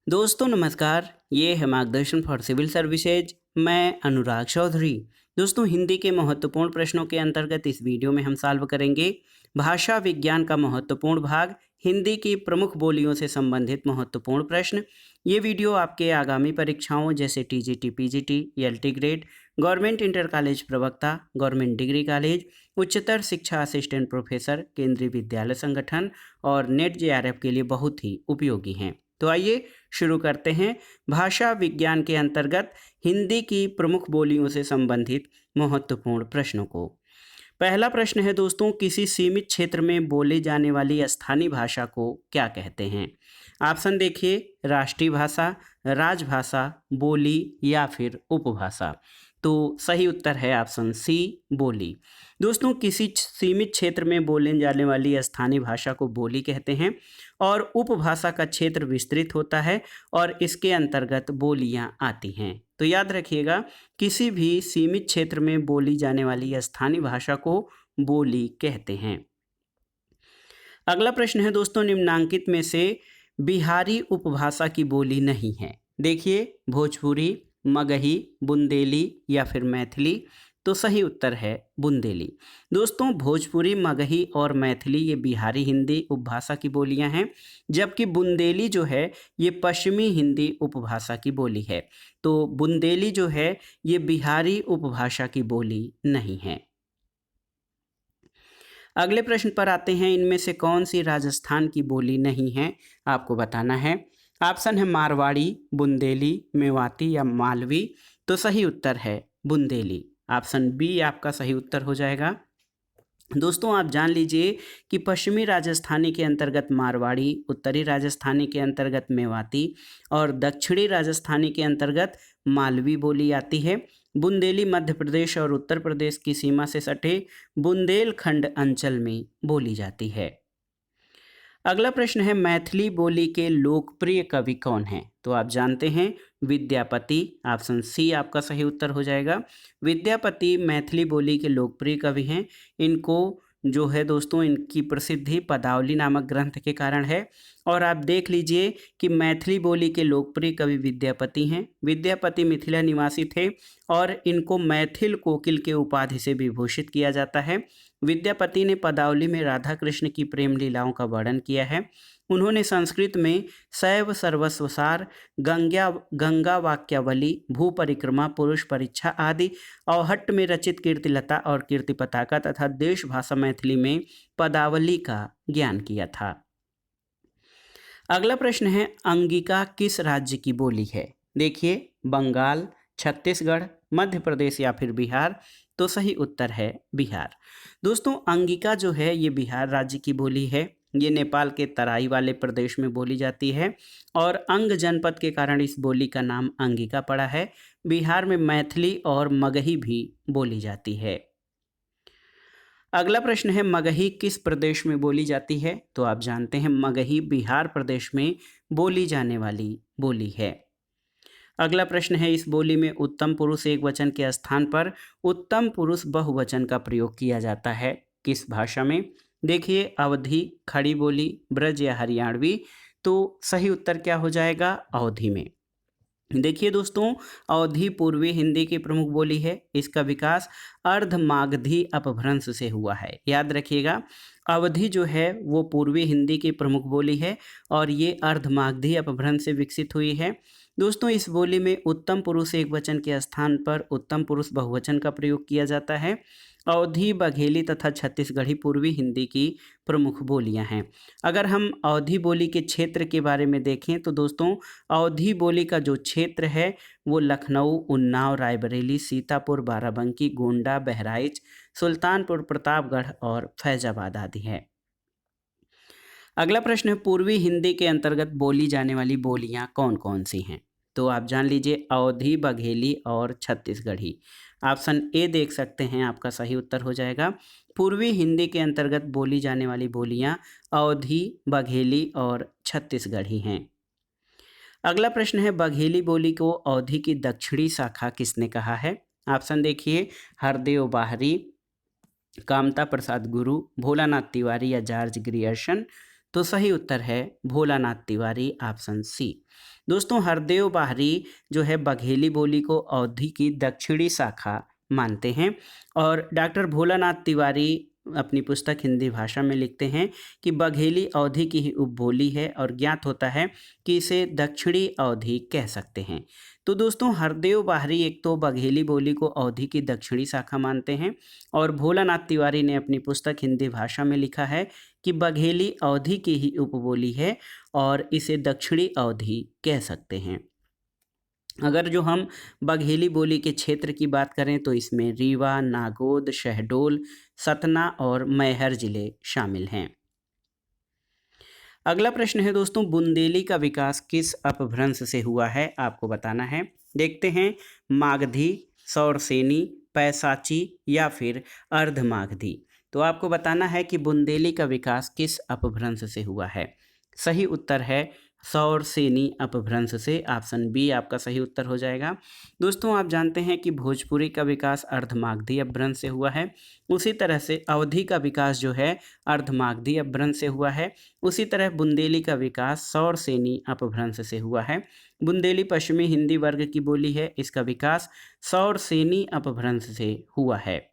दोस्तों नमस्कार, ये है मार्गदर्शन फॉर सिविल सर्विसेज। मैं अनुराग चौधरी। दोस्तों हिंदी के महत्वपूर्ण प्रश्नों के अंतर्गत इस वीडियो में हम सॉल्व करेंगे भाषा विज्ञान का महत्वपूर्ण भाग, हिंदी की प्रमुख बोलियों से संबंधित महत्वपूर्ण प्रश्न। ये वीडियो आपके आगामी परीक्षाओं जैसे TGT, PGT, LT grade, government inter college प्रवक्ता, गवर्नमेंट डिग्री कॉलेज, उच्चतर शिक्षा असिस्टेंट प्रोफेसर, केंद्रीय विद्यालय संगठन और नेट जेआरएफ के लिए बहुत ही उपयोगी हैं। तो आइए शुरू करते हैं भाषा विज्ञान के अंतर्गत हिंदी की प्रमुख बोलियों से संबंधित महत्वपूर्ण प्रश्नों को। पहला प्रश्न है दोस्तों, किसी सीमित क्षेत्र में बोली जाने वाली स्थानीय भाषा को क्या कहते हैं? ऑप्शन देखिए, राष्ट्रीय भाषा, राजभाषा, बोली या फिर उपभाषा। तो सही उत्तर है ऑप्शन सी, बोली। दोस्तों किसी सीमित क्षेत्र में बोले जाने वाली स्थानीय भाषा को बोली कहते हैं और उपभाषा का क्षेत्र विस्तृत होता है और इसके अंतर्गत बोलियां आती हैं। तो याद रखिएगा, किसी भी सीमित क्षेत्र में बोली जाने वाली स्थानीय भाषा को बोली कहते हैं। अगला प्रश्न है दोस्तों, निम्नांकित में से बिहारी उपभाषा की बोली नहीं है। देखिए, भोजपुरी, मगही, बुंदेली या फिर मैथिली। तो सही उत्तर है बुंदेली। दोस्तों भोजपुरी, मगही और मैथिली ये बिहारी हिंदी उपभाषा की बोलियां हैं, जबकि बुंदेली जो है ये पश्चिमी हिंदी उपभाषा की बोली है। तो बुंदेली जो है ये बिहारी उपभाषा की बोली नहीं है। अगले प्रश्न पर आते हैं, इनमें से कौन सी राजस्थान की बोली नहीं है, आपको बताना है। ऑप्शन है मारवाड़ी, बुंदेली, मेवाती या मालवी। तो सही उत्तर है बुंदेली। ऑप्शन बी आपका सही उत्तर हो जाएगा। दोस्तों आप जान लीजिए कि पश्चिमी राजस्थानी के अंतर्गत मारवाड़ी, उत्तरी राजस्थानी के अंतर्गत मेवाती और दक्षिणी राजस्थानी के अंतर्गत मालवी बोली आती है। बुंदेली मध्य प्रदेश और उत्तर प्रदेश की सीमा से सटे बुंदेलखंड अंचल में बोली जाती है। अगला प्रश्न है, मैथिली बोली के लोकप्रिय कवि कौन हैं? तो आप जानते हैं विद्यापति। ऑप्शन सी आपका सही उत्तर हो जाएगा। विद्यापति मैथिली बोली के लोकप्रिय कवि हैं। इनको जो है दोस्तों, इनकी प्रसिद्धि पदावली नामक ग्रंथ के कारण है। और आप देख लीजिए कि मैथिली बोली के लोकप्रिय कवि विद्यापति हैं। विद्यापति मिथिला निवासी थे और इनको मैथिल कोकिल के उपाधि से विभूषित किया जाता है। विद्यापति ने पदावली में राधा कृष्ण की प्रेम लीलाओं का वर्णन किया है। उन्होंने संस्कृत में शैव सर्वस्वसार, गंगा वाक्यावली, भू परिक्रमा, पुरुष परीक्षा आदि, अवहट्ट में रचित कीर्तिलता और कीर्ति पताका तथा देश भाषा मैथिली में पदावली का ज्ञान किया था। अगला प्रश्न है, अंगिका किस राज्य की बोली है? देखिए, बंगाल, छत्तीसगढ़, मध्य प्रदेश या फिर बिहार। तो सही उत्तर है बिहार। दोस्तों अंगिका जो है ये बिहार राज्य की बोली है। ये नेपाल के तराई वाले प्रदेश में बोली जाती है और अंग जनपद के कारण इस बोली का नाम अंगिका पड़ा है। बिहार में मैथिली और मगही भी बोली जाती है। अगला प्रश्न है, मगही किस प्रदेश में बोली जाती है? तो आप जानते हैं मगही बिहार प्रदेश में बोली जाने वाली बोली है। अगला प्रश्न है, इस बोली में उत्तम पुरुष एक वचन के स्थान पर उत्तम पुरुष बहुवचन का प्रयोग किया जाता है, किस भाषा में? देखिए, अवधी, खड़ी बोली, ब्रज या हरियाणवी। तो सही उत्तर क्या हो जाएगा? अवधी में। देखिए दोस्तों, अवधी पूर्वी हिंदी की प्रमुख बोली है। इसका विकास अर्धमागधी अपभ्रंश से हुआ है। याद रखिएगा, अवधी जो है वो पूर्वी हिंदी की प्रमुख बोली है और ये अर्धमागधी अपभ्रंश से विकसित हुई है। दोस्तों इस बोली में उत्तम पुरुष एक वचन के स्थान पर उत्तम पुरुष बहुवचन का प्रयोग किया जाता है। अवधी, बघेली तथा छत्तीसगढ़ी पूर्वी हिंदी की प्रमुख बोलियां हैं। अगर हम अवधी बोली के क्षेत्र के बारे में देखें तो दोस्तों, अवधी बोली का जो क्षेत्र है वो लखनऊ, उन्नाव, रायबरेली, सीतापुर, बाराबंकी, गोंडा, बहराइच, सुल्तानपुर, प्रतापगढ़ और फैजाबाद आदि है। अगला प्रश्न है, पूर्वी हिंदी के अंतर्गत बोली जाने वाली बोलियां कौन कौन सी हैं? तो आप जान लीजिए, अवधी, बघेली और छत्तीसगढ़ी। ऑप्शन ए देख सकते हैं, आपका सही उत्तर हो जाएगा। पूर्वी हिंदी के अंतर्गत बोली जाने वाली बोलियां अवधी, बघेली और छत्तीसगढ़ी हैं। अगला प्रश्न है, बघेली बोली को अवधी की दक्षिणी शाखा किसने कहा है? ऑप्शन देखिए, हरदेव बाहरी, कामता प्रसाद गुरु, भोलानाथ तिवारी या जॉर्ज ग्रियर्सन। तो सही उत्तर है भोलानाथ तिवारी, ऑप्शन सी। दोस्तों हरदेव बाहरी जो है बघेली बोली को अवधी की दक्षिणी शाखा मानते हैं और डॉक्टर भोलानाथ तिवारी अपनी पुस्तक हिंदी भाषा में लिखते हैं कि बघेली अवधी की ही उपबोली है और ज्ञात होता है कि इसे दक्षिणी अवधी कह सकते हैं। तो दोस्तों हरदेव बाहरी एक तो बघेली बोली को अवधी की दक्षिणी शाखा मानते हैं और भोलानाथ तिवारी ने अपनी पुस्तक हिंदी भाषा में लिखा है कि बघेली अवधी की ही उपबोली है और इसे दक्षिणी अवधी कह सकते हैं। अगर जो हम बघेली बोली के क्षेत्र की बात करें तो इसमें रीवा, नागौद, शहडोल, सतना और मैहर जिले शामिल हैं। अगला प्रश्न है दोस्तों बुंदेली का विकास किस अपभ्रंश से हुआ है, आपको बताना है। देखते हैं मागधी, सौरसेनी, पैसाची या फिर अर्धमागधी। तो आपको बताना है कि बुंदेली का विकास किस अपभ्रंश से हुआ है। सही उत्तर है सौरसेनी अपभ्रंश से, ऑप्शन बी आपका सही उत्तर हो जाएगा। दोस्तों आप जानते हैं कि भोजपुरी का विकास अर्धमागधी अपभ्रंश से हुआ है, उसी तरह से अवधी का विकास जो है अर्धमागधी अपभ्रंश से हुआ है, उसी तरह बुंदेली का विकास सौरसेनी अपभ्रंश से हुआ है। बुंदेली पश्चिमी हिंदी वर्ग की बोली है, इसका विकास सौरसेनी अपभ्रंश से हुआ है।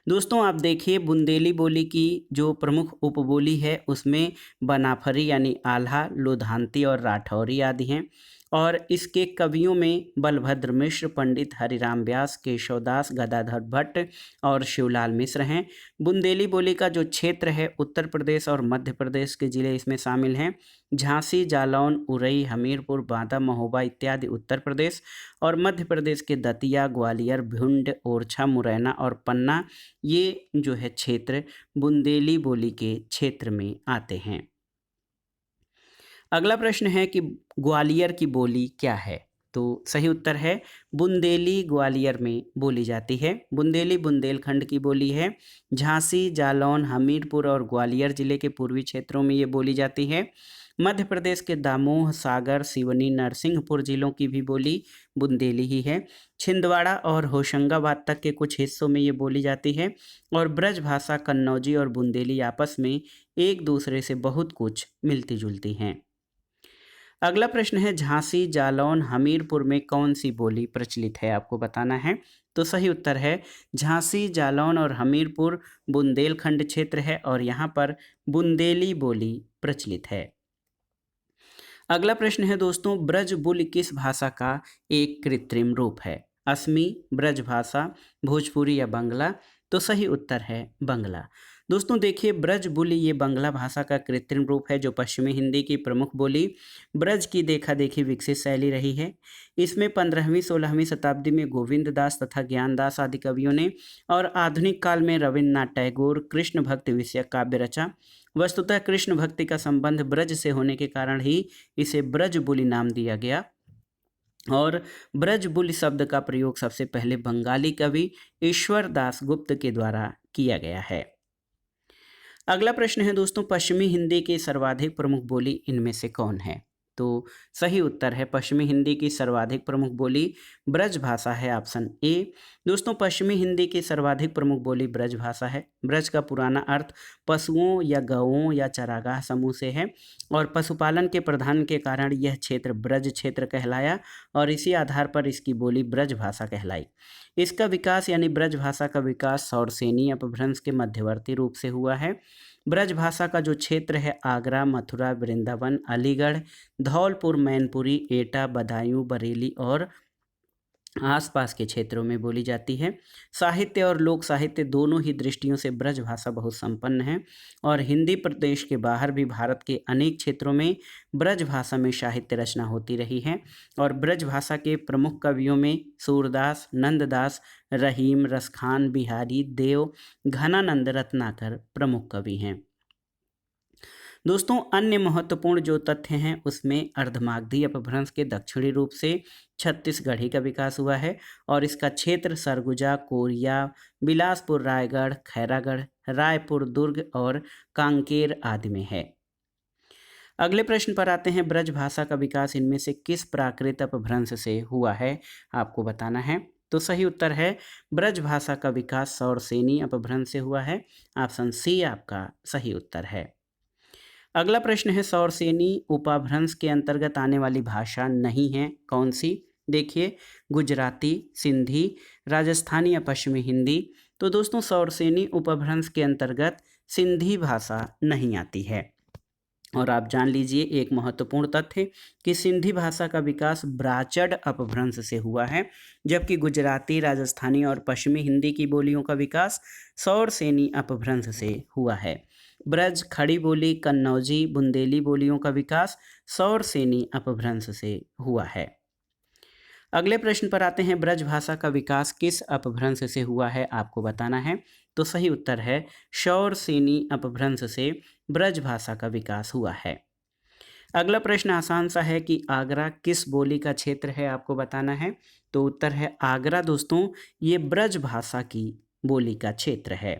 दोस्तों आप देखिए बुंदेली बोली की जो प्रमुख उपबोली है उसमें बनाफरी यानी आल्हा, लोधांती और राठौरी आदि हैं और इसके कवियों में बलभद्र मिश्र, पंडित हरिराम व्यास, केशवदास, गदाधर भट्ट और शिवलाल मिश्र हैं। बुंदेली बोली का जो क्षेत्र है उत्तर प्रदेश और मध्य प्रदेश के ज़िले इसमें शामिल हैं। झांसी, जालौन, उरई, हमीरपुर, बांदा, महोबा इत्यादि उत्तर प्रदेश और मध्य प्रदेश के दतिया, ग्वालियर, भिंड, ओरछा, मुरैना और पन्ना ये जो है क्षेत्र बुंदेली बोली के क्षेत्र में आते हैं। अगला प्रश्न है कि ग्वालियर की बोली क्या है। तो सही उत्तर है बुंदेली ग्वालियर में बोली जाती है। बुंदेली बुंदेलखंड की बोली है। झांसी, जालौन, हमीरपुर और ग्वालियर जिले के पूर्वी क्षेत्रों में ये बोली जाती है। मध्य प्रदेश के दामोह, सागर, सिवनी, नरसिंहपुर जिलों की भी बोली बुंदेली ही है। छिंदवाड़ा और होशंगाबाद तक के कुछ हिस्सों में ये बोली जाती है और ब्रज भाषा कन्नौजी और बुंदेली आपस में एक दूसरे से बहुत कुछ मिलती जुलती हैं। अगला प्रश्न है झांसी, जालौन, हमीरपुर में कौन सी बोली प्रचलित है, आपको बताना है। तो सही उत्तर है झांसी, जालौन और हमीरपुर बुंदेलखंड क्षेत्र है और यहाँ पर बुंदेली बोली प्रचलित है। अगला प्रश्न है दोस्तों ब्रजबुल किस भाषा का एक कृत्रिम रूप है। असमी, ब्रजभाषा, भोजपुरी या बंगला। तो सही उत्तर है बंगला। दोस्तों देखिए ब्रजबुल ये बंगला भाषा का कृत्रिम रूप है जो पश्चिमी हिंदी की प्रमुख बोली ब्रज की देखा देखी विकसित शैली रही है। इसमें 15वीं 16वीं शताब्दी में गोविंद दास तथा ज्ञानदास आदि कवियों ने और आधुनिक काल में रविन्द्रनाथ टैगोर कृष्ण भक्ति विषयक काव्य रचा। वस्तुतः कृष्ण भक्ति का संबंध ब्रज से होने के कारण ही इसे ब्रजबुलि नाम दिया गया और ब्रजबुल शब्द का प्रयोग सबसे पहले बंगाली कवि ईश्वर दास गुप्त के द्वारा किया गया है। अगला प्रश्न है दोस्तों पश्चिमी हिंदी की सर्वाधिक प्रमुख बोली इनमें से कौन है। तो सही उत्तर है पश्चिमी हिंदी की सर्वाधिक प्रमुख बोली ब्रज भाषा है, ऑप्शन ए। दोस्तों पश्चिमी हिंदी की सर्वाधिक प्रमुख बोली ब्रज भाषा है। ब्रज का पुराना अर्थ पशुओं या गौओं या चरागाह समूह से है और पशुपालन के प्रधान के कारण यह क्षेत्र ब्रज क्षेत्र कहलाया और इसी आधार पर इसकी बोली ब्रज भाषा कहलाई। इसका विकास यानी ब्रज भाषा का विकास सौरसेनी अपभ्रंश के मध्यवर्ती रूप से हुआ है। ब्रज भाषा का जो क्षेत्र है आगरा, मथुरा, वृंदावन, अलीगढ़, धौलपुर, मैनपुरी, एटा, बदायूं, बरेली और आसपास के क्षेत्रों में बोली जाती है। साहित्य और लोक साहित्य दोनों ही दृष्टियों से ब्रज भाषा बहुत संपन्न है और हिंदी प्रदेश के बाहर भी भारत के अनेक क्षेत्रों में ब्रज भाषा में साहित्य रचना होती रही है और ब्रज भाषा के प्रमुख कवियों में सूरदास, नंददास, रहीम, रसखान, बिहारी, देव, घनानंद रत्नाकर प्रमुख कवि हैं। दोस्तों अन्य महत्वपूर्ण जो तथ्य हैं उसमें अर्धमागधी अपभ्रंश के दक्षिणी रूप से छत्तीसगढ़ी का विकास हुआ है और इसका क्षेत्र सरगुजा, कोरिया, बिलासपुर, रायगढ़, खैरागढ़, रायपुर, दुर्ग और कांकेर आदि में है। अगले प्रश्न पर आते हैं ब्रज भाषा का विकास इनमें से किस प्राकृत अपभ्रंश से हुआ है, आपको बताना है। तो सही उत्तर है ब्रज भाषा का विकास सौरसेनी अपभ्रंश से हुआ है, ऑप्शन सी आपका सही उत्तर है। अगला प्रश्न है सौरसेनी उपभ्रंश के अंतर्गत आने वाली भाषा नहीं है, कौन सी? देखिए, गुजराती, सिंधी, राजस्थानी या पश्चिमी हिंदी। तो दोस्तों सौरसेनी उपभ्रंश के अंतर्गत सिंधी भाषा नहीं आती है। और आप जान लीजिए एक महत्वपूर्ण तथ्य कि सिंधी भाषा का विकास ब्राचड़ अपभ्रंश से हुआ है, जबकि गुजराती, राजस्थानी और पश्चिमी हिंदी की बोलियों का विकास सौरसेनी अपभ्रंश से हुआ है। ब्रज, खड़ी बोली, कन्नौजी, बुंदेली बोलियों का विकास सौरसेनी अपभ्रंश से हुआ है। अगले प्रश्न पर आते हैं, ब्रज भाषा का विकास किस अपभ्रंश से हुआ है, आपको बताना है। तो सही उत्तर है सौरसेनी अपभ्रंश से ब्रज भाषा का विकास हुआ है। अगला प्रश्न आसान सा है कि आगरा किस बोली का क्षेत्र है, आपको बताना है। तो उत्तर है आगरा दोस्तों ये ब्रज भाषा की बोली का क्षेत्र है।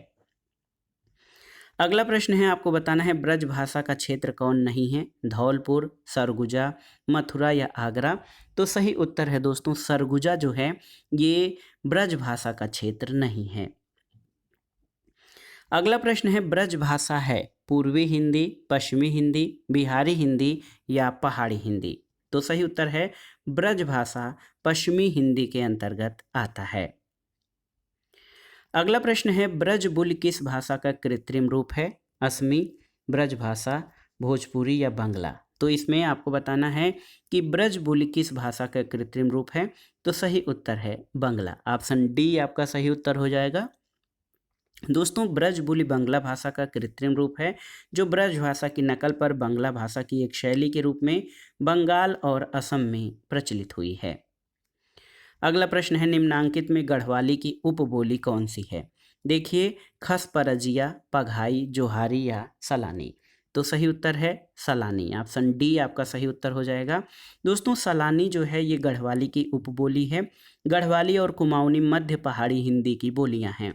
अगला प्रश्न है आपको बताना है ब्रज भाषा का क्षेत्र कौन नहीं है, धौलपुर, सरगुजा, मथुरा या आगरा। तो सही उत्तर है दोस्तों सरगुजा जो है ये ब्रज भाषा का क्षेत्र नहीं है। अगला प्रश्न है ब्रज भाषा है पूर्वी हिंदी, पश्चिमी हिंदी, बिहारी हिंदी या पहाड़ी हिंदी। तो सही उत्तर है ब्रज भाषा पश्चिमी हिंदी के अंतर्गत आता है। अगला प्रश्न है ब्रज बुल किस भाषा का कृत्रिम रूप है, असमी, ब्रज भाषा, भोजपुरी या बांग्ला। तो इसमें आपको बताना है कि ब्रज बुल किस भाषा का कृत्रिम रूप है। तो सही उत्तर है बांग्ला, ऑप्शन डी आपका सही उत्तर हो जाएगा। दोस्तों ब्रज बोली बांग्ला भाषा का कृत्रिम रूप है जो ब्रज भाषा की नकल पर बांग्ला भाषा की एक शैली के रूप में बंगाल और असम में प्रचलित हुई है। अगला प्रश्न है निम्नांकित में गढ़वाली की उपबोली कौन सी है। देखिए, खसपरजिया, पघाई, जोहारी या सलानी। तो सही उत्तर है सलानी, ऑप्शन डी आपका सही उत्तर हो जाएगा। दोस्तों सलानी जो है ये गढ़वाली की उपबोली है। गढ़वाली और कुमाऊनी मध्य पहाड़ी हिंदी की बोलियां हैं।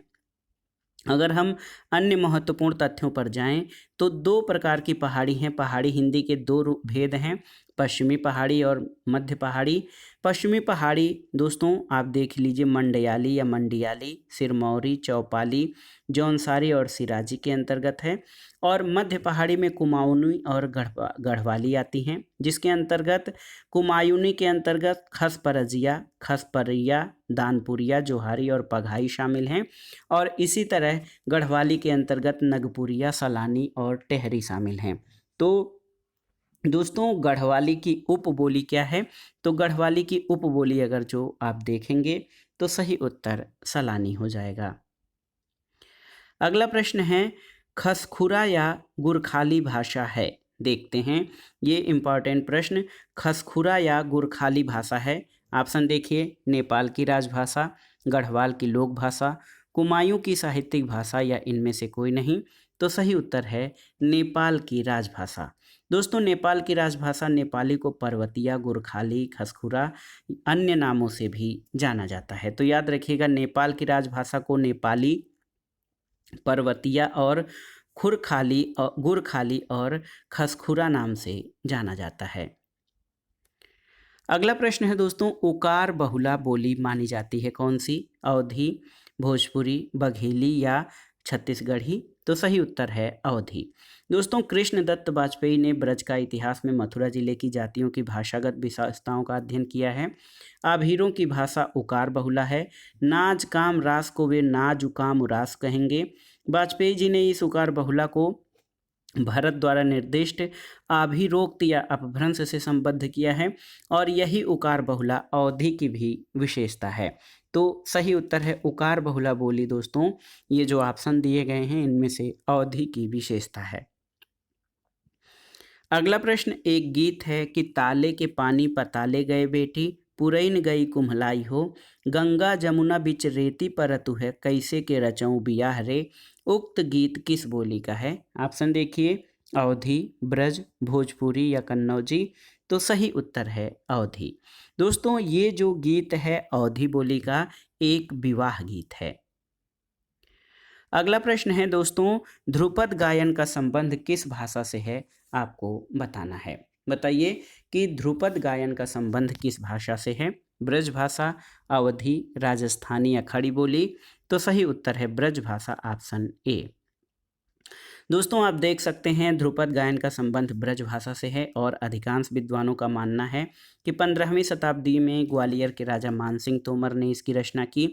अगर हम अन्य महत्वपूर्ण तथ्यों पर जाएं तो दो प्रकार की पहाड़ी हैं। पहाड़ी हिंदी के दो भेद हैं, पश्चिमी पहाड़ी और मध्य पहाड़ी। पश्चिमी पहाड़ी दोस्तों आप देख लीजिए मंडयाली या मंडियाली, सिरमौरी, चौपाली, जौनसारी और सिराजी के अंतर्गत है। और मध्य पहाड़ी में कुमाऊनी और गढ़वाली आती हैं, जिसके अंतर्गत कुमायूनी के अंतर्गत खसपरजिया, खसपरिया, दानपुरिया, जोहारी और पघाई शामिल हैं। और इसी तरह गढ़वाली के अंतर्गत नगपुरिया, सलानी और टेहरी शामिल हैं। तो दोस्तों गढ़वाली की उपबोली क्या है, तो गढ़वाली की उपबोली अगर जो आप देखेंगे तो सही उत्तर सलानी हो जाएगा। अगला प्रश्न है खसखुरा या गुरखाली भाषा है, देखते हैं ये इंपॉर्टेंट प्रश्न। खसखुरा या गुरखाली भाषा है, ऑप्शन देखिए नेपाल की राजभाषा, गढ़वाल की लोक भाषा, कुमायूं की साहित्यिक भाषा या इनमें से कोई नहीं। तो सही उत्तर है नेपाल की राजभाषा। दोस्तों नेपाल की राजभाषा नेपाली को पर्वतिया, गुरखाली, खसखुरा अन्य नामों से भी जाना जाता है। तो याद रखिएगा नेपाल की राजभाषा को नेपाली, पर्वतिया और गुरखाली और खसखुरा नाम से जाना जाता है। अगला प्रश्न है दोस्तों उकार बहुला बोली मानी जाती है कौन सी, अवधी, भोजपुरी, बघेली या छत्तीसगढ़ी। तो सही उत्तर है अवधी। दोस्तों कृष्णदत्त वाजपेयी ने ब्रज का इतिहास में मथुरा जिले की जातियों की भाषागत विशेषताओं का अध्ययन किया है। आभीरों की भाषा उकार बहुला है। नाज काम रास को वे नाज उकाम उरास कहेंगे। वाजपेयी जी ने इस उकार बहुला को भारत द्वारा निर्दिष्ट आभिरोक्त या अपभ्रंश से संबद्ध किया है और यही उकार बहुला अवधि की भी विशेषता है। तो सही उत्तर है उकार बहुला बोली दोस्तों ये जो ऑप्शन दिए गए हैं इनमें से अवधि की विशेषता है। अगला प्रश्न एक गीत है कि ताले के पानी पताले गए बेटी, पुरैन गई कुम्हलाई हो, गंगा जमुना बिच रेती परतु है, कैसे के रचऊं बियाह रे। उक्त गीत किस बोली का है, ऑप्शन देखिए अवधी, ब्रज, भोजपुरी या कन्नौजी। तो सही उत्तर है अवधी। दोस्तों ये जो गीत है अवधी बोली का एक विवाह गीत है। अगला प्रश्न है दोस्तों ध्रुपद गायन का संबंध किस भाषा से है, आपको बताना है। बताइए कि ध्रुपद गायन का संबंध किस भाषा से है, ब्रज भाषा, अवधी, राजस्थानी या खड़ी बोली। तो सही उत्तर है ब्रज भाषा, ऑप्शन ए। दोस्तों आप देख सकते हैं ध्रुपद गायन का संबंध ब्रज भाषा से है और अधिकांश विद्वानों का मानना है कि 15वीं शताब्दी में ग्वालियर के राजा मानसिंह तोमर ने इसकी रचना की।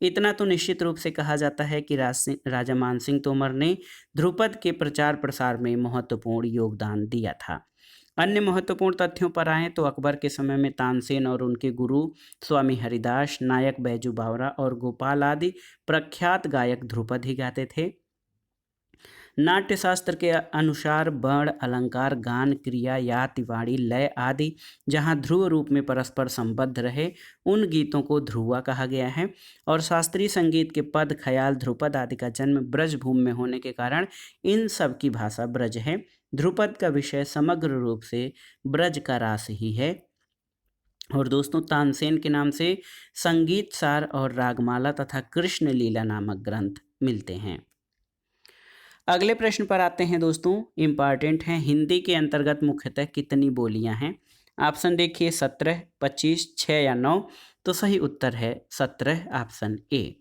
इतना तो निश्चित रूप से कहा जाता है कि राजा मानसिंह तोमर ने ध्रुपद के प्रचार प्रसार में महत्वपूर्ण योगदान दिया था। अन्य महत्वपूर्ण तथ्यों पर आएँ तो अकबर के समय में तानसेन और उनके गुरु स्वामी हरिदास, नायक बैजू बावरा और गोपाल आदि प्रख्यात गायक ध्रुपद ही गाते थे। नाट्यशास्त्र के अनुसार वर्ण, अलंकार, गान, क्रिया, या तिवाड़ी, लय आदि जहाँ ध्रुव रूप में परस्पर संबद्ध रहे उन गीतों को ध्रुवा कहा गया है। और शास्त्रीय संगीत के पद, ख्याल, ध्रुपद आदि का जन्म ब्रज भूमि में होने के कारण इन सब की भाषा ब्रज है। ध्रुपद का विषय समग्र रूप से ब्रज का रास ही है। और दोस्तों तानसेन के नाम से संगीत सार और रागमाला तथा कृष्ण लीला नामक ग्रंथ मिलते हैं। अगले प्रश्न पर आते हैं दोस्तों, इम्पॉर्टेंट हैं। हिंदी के अंतर्गत मुख्यतः कितनी बोलियां हैं? ऑप्शन देखिए 17, 25, 6 या 9। तो सही उत्तर है 17, ऑप्शन ए।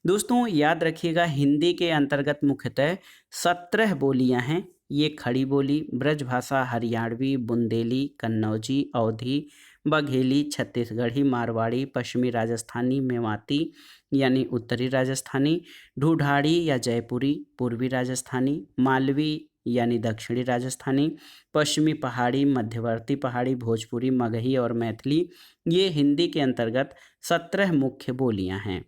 दोस्तों याद रखिएगा हिंदी के अंतर्गत मुख्यतः 17 बोलियां हैं। ये खड़ी बोली, ब्रजभाषा, हरियाणवी, बुंदेली, कन्नौजी, अवधी, बघेली, छत्तीसगढ़ी, मारवाड़ी, पश्चिमी राजस्थानी, मेवाती यानी उत्तरी राजस्थानी, ढूढ़ाड़ी या जयपुरी पूर्वी राजस्थानी, मालवी यानी दक्षिणी राजस्थानी, पश्चिमी पहाड़ी, मध्यवर्ती पहाड़ी, भोजपुरी, मगही और मैथिली ये हिंदी के अंतर्गत 17 मुख्य बोलियां हैं।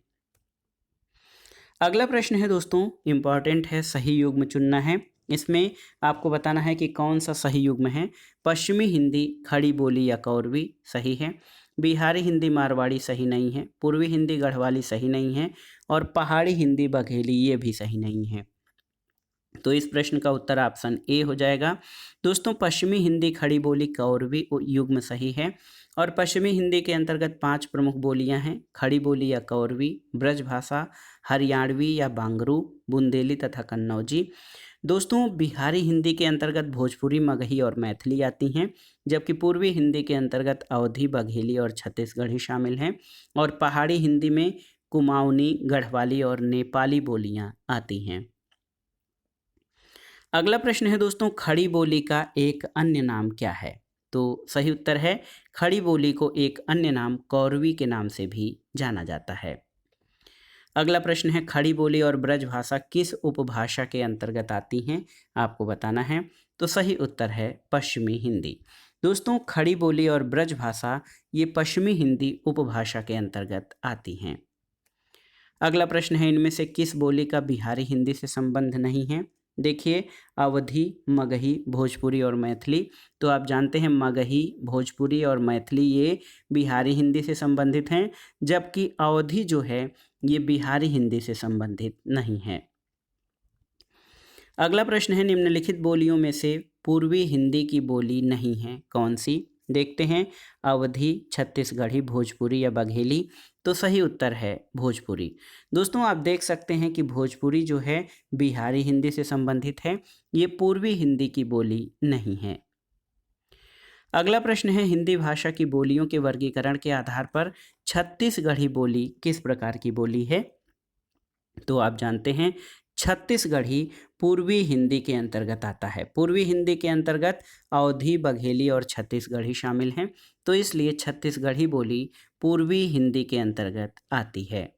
अगला प्रश्न है दोस्तों, इम्पॉर्टेंट है, सही युग्म चुनना है। इसमें आपको बताना है कि कौन सा सही युग्म है। पश्चिमी हिंदी खड़ी बोली या कौरवी सही है, बिहारी हिंदी मारवाड़ी सही नहीं है, पूर्वी हिंदी गढ़वाली सही नहीं है और पहाड़ी हिंदी बघेली ये भी सही नहीं है। तो इस प्रश्न का उत्तर ऑप्शन ए हो जाएगा। दोस्तों पश्चिमी हिंदी खड़ी बोली कौरवी युग्म सही है और पश्चिमी हिंदी के अंतर्गत 5 प्रमुख बोलियां हैं, खड़ी बोली या कौरवी, ब्रजभाषा, हरियाणवी या बांगरू, बुंदेली तथा कन्नौजी। दोस्तों बिहारी हिंदी के अंतर्गत भोजपुरी, मगही और मैथिली आती हैं, जबकि पूर्वी हिंदी के अंतर्गत अवधी, बघेली और छत्तीसगढ़ी शामिल हैं और पहाड़ी हिंदी में कुमाऊनी, गढ़वाली और नेपाली बोलियां आती हैं। अगला प्रश्न है दोस्तों, खड़ी बोली का एक अन्य नाम क्या है? तो सही उत्तर है खड़ी बोली को एक अन्य नाम कौरवी के नाम से भी जाना जाता है। अगला प्रश्न है, खड़ी बोली और ब्रज भाषा किस उपभाषा के अंतर्गत आती हैं? आपको बताना है। तो सही उत्तर है पश्चिमी हिंदी। दोस्तों खड़ी बोली और ब्रज भाषा ये पश्चिमी हिंदी उपभाषा के अंतर्गत आती हैं। अगला प्रश्न है, इनमें से किस बोली का बिहारी हिंदी से संबंध नहीं है? देखिए अवधी, मगही, भोजपुरी और मैथिली। तो आप जानते हैं मगही, भोजपुरी और मैथिली ये बिहारी हिंदी से संबंधित हैं, जबकि अवधी जो है ये बिहारी हिंदी से संबंधित नहीं है। अगला प्रश्न है, निम्नलिखित बोलियों में से पूर्वी हिंदी की बोली नहीं है कौन सी? देखते हैं अवधी, छत्तीसगढ़ी, भोजपुरी या बघेली। तो सही उत्तर है भोजपुरी। दोस्तों आप देख सकते हैं कि भोजपुरी जो है बिहारी हिंदी से संबंधित है, ये पूर्वी हिंदी की बोली नहीं है। अगला प्रश्न है, हिंदी भाषा की बोलियों के वर्गीकरण के आधार पर छत्तीसगढ़ी बोली किस प्रकार की बोली है? तो आप जानते हैं छत्तीसगढ़ी पूर्वी हिंदी के अंतर्गत आता है। पूर्वी हिंदी के अंतर्गत अवधी, बघेली और छत्तीसगढ़ी शामिल हैं, तो इसलिए छत्तीसगढ़ी बोली पूर्वी हिंदी के अंतर्गत आती है।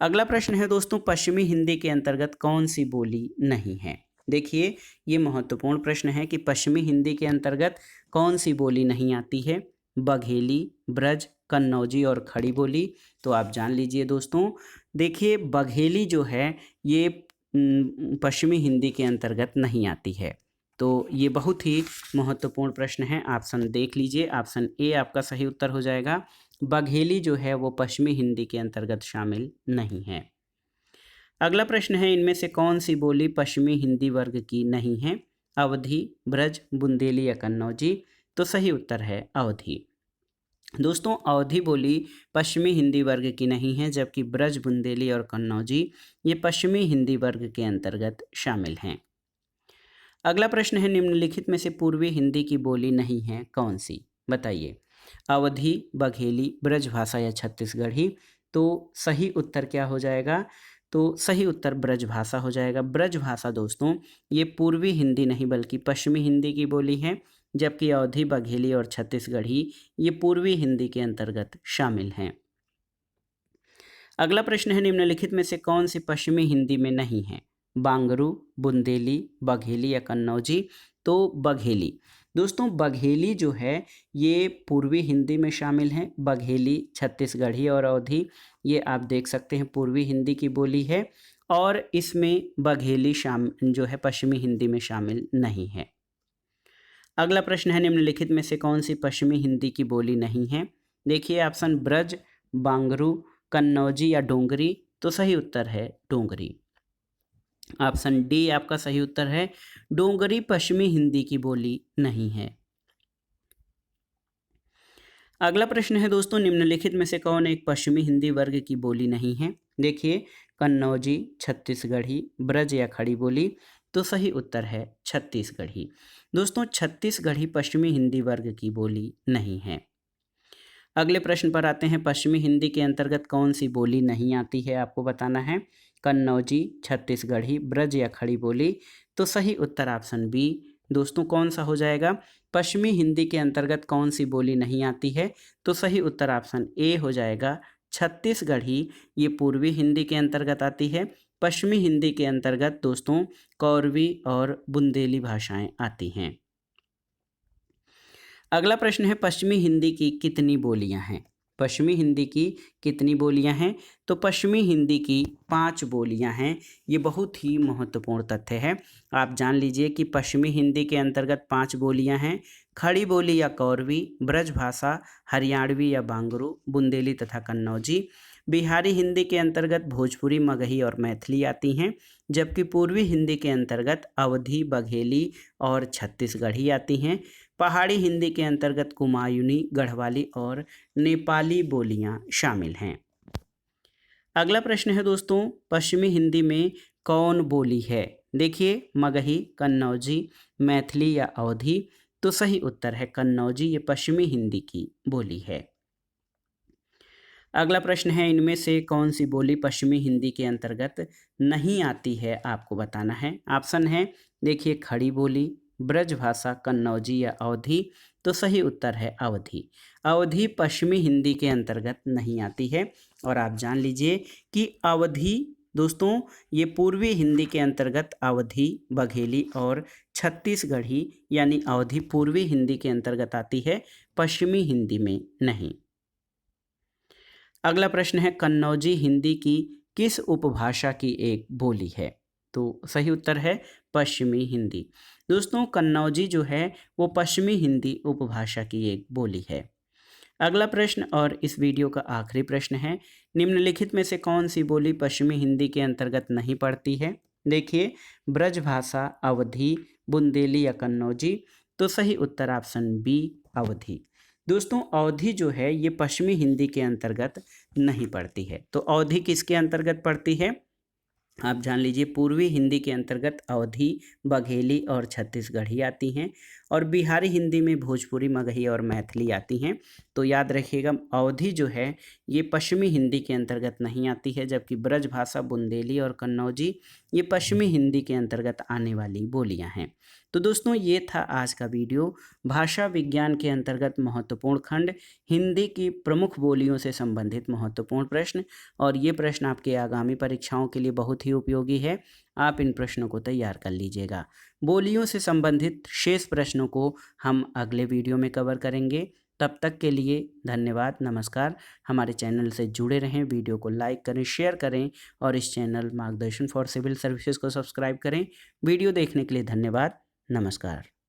अगला प्रश्न है दोस्तों, पश्चिमी हिंदी के अंतर्गत कौन सी बोली नहीं है? देखिए ये महत्वपूर्ण प्रश्न है कि पश्चिमी हिंदी के अंतर्गत कौन सी बोली नहीं आती है। बघेली, ब्रज, कन्नौजी और खड़ी बोली। तो आप जान लीजिए दोस्तों, देखिए बघेली जो है ये पश्चिमी हिंदी के अंतर्गत नहीं आती है। तो ये बहुत ही महत्वपूर्ण प्रश्न है, ऑप्शन देख लीजिए, ऑप्शन ए आपका सही उत्तर हो जाएगा। बघेली जो है वो पश्चिमी हिंदी के अंतर्गत शामिल नहीं है। अगला प्रश्न है, इनमें से कौन सी बोली पश्चिमी हिंदी वर्ग की नहीं है? अवधी, ब्रज, बुंदेली या कन्नौजी। तो सही उत्तर है अवधी। दोस्तों अवधी बोली पश्चिमी हिंदी वर्ग की नहीं है, जबकि ब्रज, बुंदेली और कन्नौजी ये पश्चिमी हिंदी वर्ग के अंतर्गत शामिल हैं। अगला प्रश्न है, निम्नलिखित में से पूर्वी हिंदी की बोली नहीं है कौन सी? बताइए। अवधी, बघेली, ब्रजभाषा या छत्तीसगढ़ी। तो सही उत्तर क्या हो जाएगा? तो सही उत्तर ब्रजभाषा हो जाएगा। ब्रजभाषा दोस्तों ये पूर्वी हिंदी नहीं बल्कि पश्चिमी हिंदी की बोली है, जबकि अवधी, बघेली और छत्तीसगढ़ी ये पूर्वी हिंदी के अंतर्गत शामिल हैं। अगला प्रश्न है, निम्नलिखित में से कौन सी पश्चिमी हिंदी में नहीं है? बांगरू, बुंदेली, बघेली या कन्नौजी? तो बघेली। दोस्तों बघेली जो है ये पूर्वी हिंदी में शामिल है। बघेली छत्तीसगढ़ी और अवधी ये आप देख सकते हैं पूर्वी हिंदी की बोली है, और इसमें बघेली जो है पश्चिमी हिंदी में शामिल नहीं है। अगला प्रश्न है, निम्नलिखित में से कौन सी पश्चिमी हिंदी की बोली नहीं है? देखिए ऑप्शन ब्रज, बांगरू, कन्नौजी या डोंगरी? तो सही उत्तर है डोंगरी। ऑप्शन डी आपका सही उत्तर है। डोंगरी पश्चिमी हिंदी की बोली नहीं है। अगला प्रश्न है दोस्तों, निम्नलिखित में से कौन एक पश्चिमी हिंदी वर्ग की बोली नहीं है? देखिए कन्नौजी, छत्तीसगढ़ी, ब्रज या खड़ी बोली? तो सही उत्तर है छत्तीसगढ़ी। दोस्तों छत्तीसगढ़ी पश्चिमी हिंदी वर्ग की बोली नहीं है। अगले प्रश्न पर आते हैं, पश्चिमी हिंदी के अंतर्गत कौन सी बोली नहीं आती है आपको बताना है। कन्नौजी, छत्तीसगढ़ी, ब्रज या खड़ी बोली? तो सही उत्तर ऑप्शन बी दोस्तों कौन सा हो जाएगा? पश्चिमी हिंदी के अंतर्गत कौन सी बोली नहीं आती है? तो सही उत्तर ऑप्शन ए हो जाएगा छत्तीसगढ़ी। ये पूर्वी हिंदी के अंतर्गत आती है। पश्चिमी हिंदी के अंतर्गत दोस्तों कौरवी और बुंदेली भाषाएं आती हैं। अगला प्रश्न है, पश्चिमी हिंदी की कितनी बोलियां हैं? पश्चिमी हिंदी की कितनी बोलियां हैं? तो पश्चिमी हिंदी की 5 बोलियां हैं। ये बहुत ही महत्वपूर्ण तथ्य है। आप जान लीजिए कि पश्चिमी हिंदी के अंतर्गत 5 बोलियां हैं। खड़ी बोली या कौरवी, ब्रजभाषा, हरियाणवी या बांगरू, बुंदेली तथा कन्नौजी। बिहारी हिंदी के अंतर्गत भोजपुरी, मगही और मैथिली आती हैं, जबकि पूर्वी हिंदी के अंतर्गत अवधी, बघेली और छत्तीसगढ़ी आती हैं। पहाड़ी हिंदी के अंतर्गत कुमायूनी, गढ़वाली और नेपाली बोलियां शामिल हैं। अगला प्रश्न है दोस्तों, पश्चिमी हिंदी में कौन बोली है? देखिए मगही, कन्नौजी, मैथिली या अवधी? तो सही उत्तर है कन्नौजी। ये पश्चिमी हिंदी की बोली है। अगला प्रश्न है, इनमें से कौन सी बोली पश्चिमी हिंदी के अंतर्गत नहीं आती है आपको बताना है। ऑप्शन है देखिए खड़ी बोली, ब्रजभाषा, कन्नौजी या अवधी? तो सही उत्तर है अवधी। अवधी पश्चिमी हिंदी के अंतर्गत नहीं आती है। और आप जान लीजिए कि अवधी दोस्तों ये पूर्वी हिंदी के अंतर्गत अवधी, बघेली और छत्तीसगढ़ी यानी अवधी पूर्वी हिंदी के अंतर्गत आती है, पश्चिमी हिंदी में नहीं। अगला प्रश्न है, कन्नौजी हिंदी की किस उपभाषा की एक बोली है? तो सही उत्तर है पश्चिमी हिंदी। दोस्तों कन्नौजी जो है वो पश्चिमी हिंदी उपभाषा की एक बोली है। अगला प्रश्न और इस वीडियो का आखिरी प्रश्न है, निम्नलिखित में से कौन सी बोली पश्चिमी हिंदी के अंतर्गत नहीं पड़ती है? देखिए ब्रजभाषा, अवधी, बुंदेली या कन्नौजी? तो सही उत्तर ऑप्शन बी अवधी। दोस्तों अवधी जो है ये पश्चिमी हिंदी के अंतर्गत नहीं पड़ती है। तो अवधी किसके अंतर्गत पड़ती है? आप जान लीजिए पूर्वी हिंदी के अंतर्गत अवधी, बघेली और छत्तीसगढ़ी आती हैं, और बिहारी हिंदी में भोजपुरी, मगही और मैथिली आती हैं। तो याद रखिएगा अवधी जो है ये पश्चिमी हिंदी के अंतर्गत नहीं आती है, जबकि ब्रजभाषा, बुंदेली और कन्नौजी ये पश्चिमी हिंदी के अंतर्गत आने वाली बोलियां हैं। तो दोस्तों ये था आज का वीडियो, भाषा विज्ञान के अंतर्गत महत्वपूर्ण खंड हिंदी की प्रमुख बोलियों से संबंधित महत्वपूर्ण प्रश्न। और ये प्रश्न आपके आगामी परीक्षाओं के लिए बहुत ही उपयोगी है। आप इन प्रश्नों को तैयार कर लीजिएगा। बोलियों से संबंधित शेष प्रश्नों को हम अगले वीडियो में कवर करेंगे। तब तक के लिए धन्यवाद, नमस्कार। हमारे चैनल से जुड़े रहें, वीडियो को लाइक करें, शेयर करें और इस चैनल मार्गदर्शन फॉर सिविल सर्विसेज को सब्सक्राइब करें। वीडियो देखने के लिए धन्यवाद, नमस्कार।